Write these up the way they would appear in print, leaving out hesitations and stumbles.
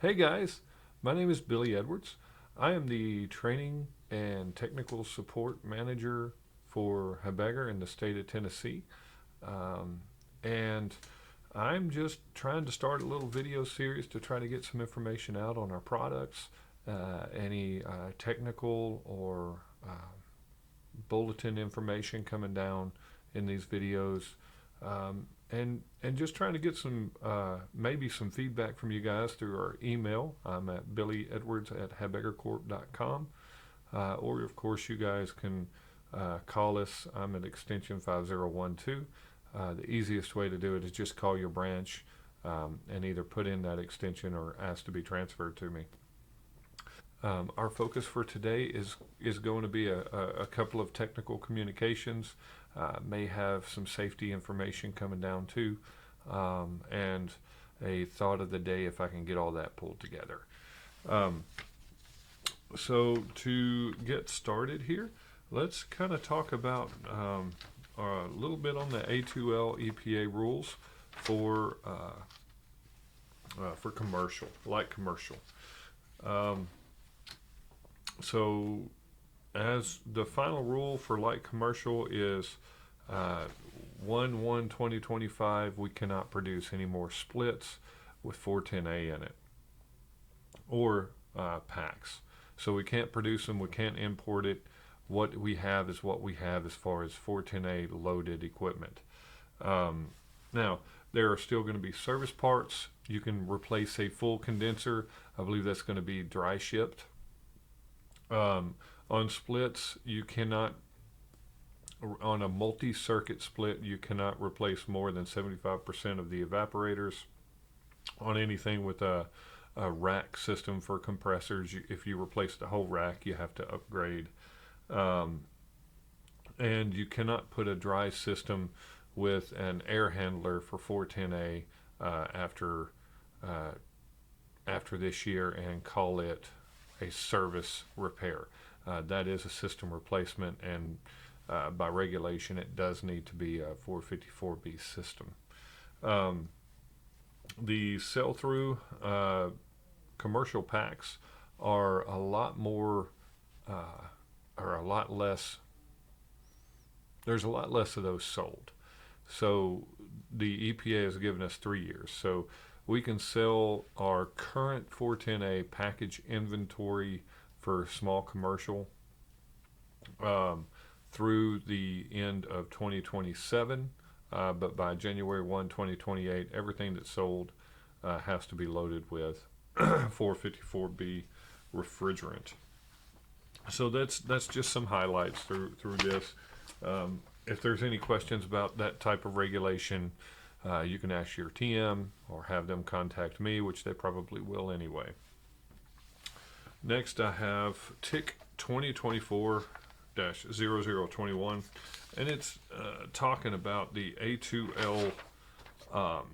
Hey guys, my name is Billy Edwards. I am the training and technical support manager for Habegger in the state of Tennessee. Um, and I'm just trying to start a little video series to try to get some information out on our products, any technical or bulletin information coming down in these videos, and just trying to get some maybe some feedback from you guys through our email. I'm at billyedwards@habeggercorp.com, or of course you guys can call us. I'm at extension 5012. The easiest way to do it is just call your branch and either put in that extension or ask to be transferred to me. Our focus for today is going to be a couple of technical communications. May have some safety information coming down too, and a thought of the day if I can get all that pulled together. Um, so to get started here, let's kind of talk about a little bit on the A2L EPA rules for commercial, light commercial. Um, So, as the final rule for light commercial is uh, 1/1/2025, we cannot produce any more splits with 410A in it or packs. So, we can't produce them, we can't import it. What we have is what we have as far as 410A loaded equipment. Um, Now, there are still going to be service parts. You can replace a full condenser. I believe that's going to be dry shipped. On splits, you cannot, on a multi circuit split, you cannot replace more than 75% of the evaporators. On anything with a rack system for compressors, if you replace the whole rack, you have to upgrade. Um, and you cannot put a dry system with an air handler for 410A after after this year and call it a service repair. That is a system replacement, and by regulation, it does need to be a 454B system. Um, the sell through commercial packs are a lot more, are a lot less, there's a lot less of those sold. So the EPA has given us 3 years. So we can sell our current 410A package inventory for small commercial um, through the end of 2027. But by January 1, 2028, everything that's sold has to be loaded with 454B refrigerant. So that's just some highlights through this. If there's any questions about that type of regulation, you can ask your TM or have them contact me, which they probably will anyway. Next, I have TIC 2024-0021, and it's talking about um,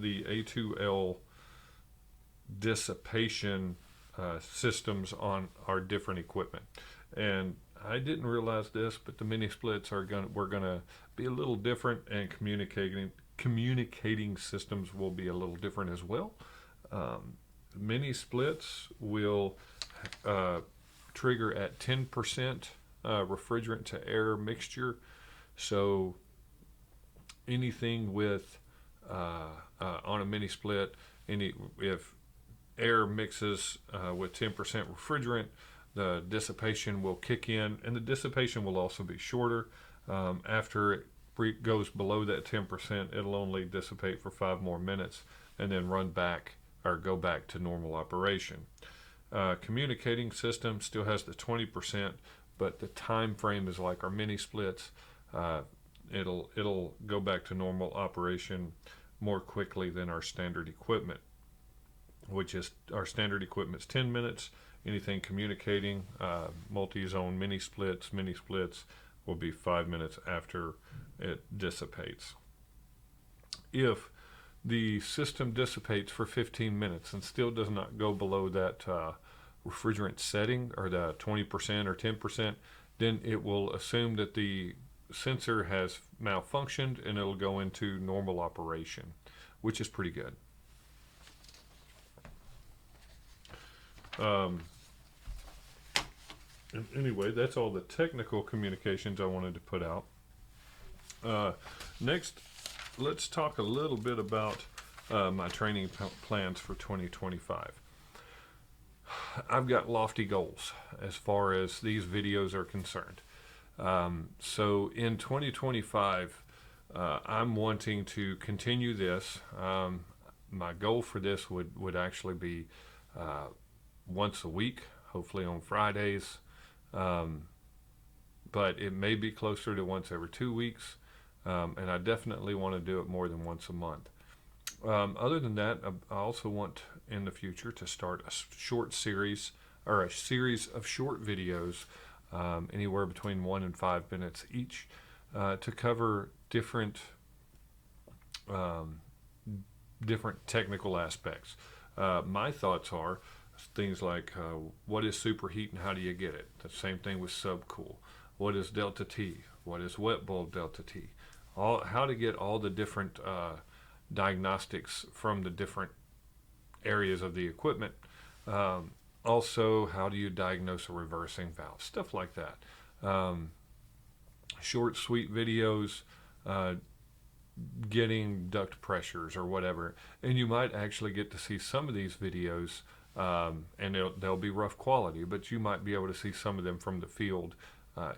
the A2L dissipation systems on our different equipment. And I didn't realize this, but the mini splits we're gonna be a little different, and communicating systems will be a little different as well. Um, Mini splits will trigger at 10% refrigerant to air mixture. So anything with on a mini split, if air mixes with 10% refrigerant, the dissipation will kick in, and the dissipation will also be shorter. After it goes below that 10%, it'll only dissipate for 5 more minutes and then run back or go back to normal operation. Communicating system still has the 20%, but the time frame is like our mini splits. It'll go back to normal operation more quickly than our standard equipment, which is our standard equipment's 10 minutes. Anything communicating, multi-zone mini splits will be 5 minutes after it dissipates. If the system dissipates for 15 minutes and still does not go below that refrigerant setting or the 20% or 10%, then it will assume that the sensor has malfunctioned and it'll go into normal operation, which is pretty good. Um, and anyway, that's all the technical communications I wanted to put out. Next, let's talk a little bit about my training plans for 2025. I've got lofty goals as far as these videos are concerned. So in 2025, I'm wanting to continue this. My goal for this would actually be once a week, hopefully on Fridays. But it may be closer to once every 2 weeks. And I definitely want to do it more than once a month. Other than that, I also want in the future to start a short series or a series of short videos, anywhere between 1 and 5 minutes each, to cover different technical aspects. My thoughts are things like what is superheat and how do you get it? The same thing with subcool. What is delta T? What is wet bulb delta T? How to get all the different diagnostics from the different areas of the equipment. Also, how do you diagnose a reversing valve? Stuff like that. Short, sweet videos, getting duct pressures or whatever. And you might actually get to see some of these videos, and they'll be rough quality, but you might be able to see some of them from the field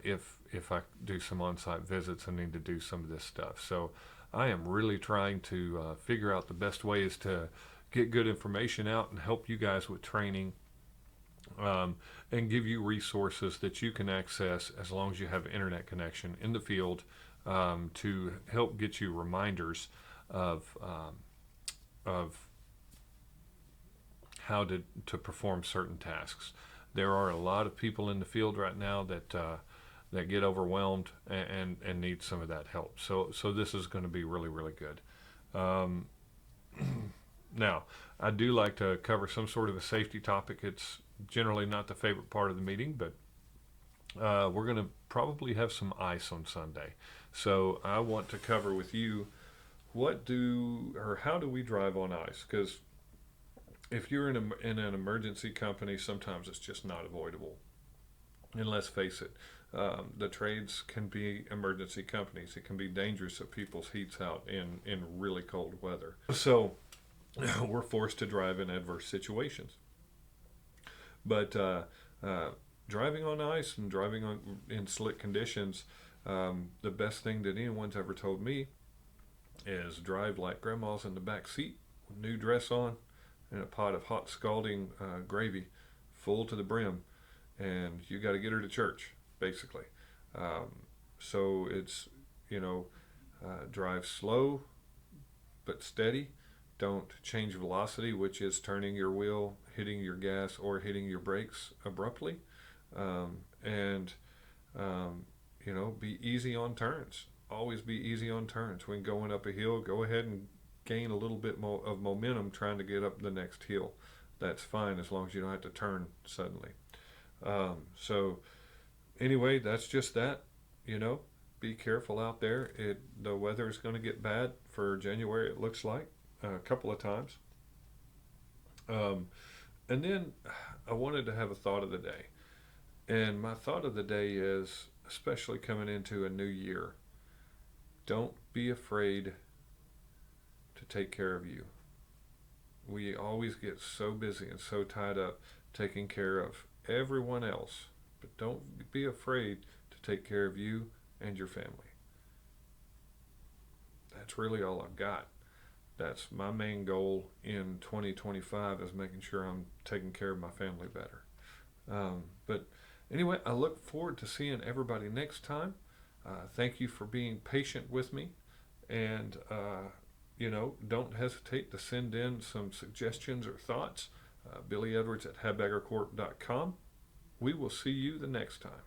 if I do some on-site visits and need to do some of this stuff. So I am really trying to figure out the best ways to get good information out and help you guys with training, and give you resources that you can access as long as you have internet connection in the field, to help get you reminders of how to perform certain tasks. There are a lot of people in the field right now that get overwhelmed and need some of that help. So this is going to be really, really good. Now, I do like to cover some sort of a safety topic. It's generally not the favorite part of the meeting, but we're going to probably have some ice on Sunday. So I want to cover with you how do we drive on ice? Because if you're in an emergency company, sometimes it's just not avoidable. And let's face it, the trades can be emergency companies. It can be dangerous if people's heat's out in really cold weather. So we're forced to drive in adverse situations. But driving on ice and driving in slick conditions, the best thing that anyone's ever told me is drive like grandma's in the back seat, new dress on, and a pot of hot scalding gravy full to the brim, and you got to get her to church, basically. So it's, drive slow but steady. Don't change velocity, which is turning your wheel, hitting your gas, or hitting your brakes abruptly. Be easy on turns. Always be easy on turns. When going up a hill, go ahead and gain a little bit more of momentum trying to get up the next hill. That's fine as long as you don't have to turn suddenly. So anyway, that's just that. Be careful out there. The weather is going to get bad for January, it looks like, a couple of times. And then I wanted to have a thought of the day. And my thought of the day is, especially coming into a new year, don't be afraid to take care of you. We always get so busy and so tied up taking care of everyone else, but don't be afraid to take care of you and your family. That's really all I've got. That's my main goal in 2025, is making sure I'm taking care of my family better. But anyway, I look forward to seeing everybody next time. Thank you for being patient with me, and don't hesitate to send in some suggestions or thoughts. Billy Edwards at habeggercorp.com. We will see you the next time.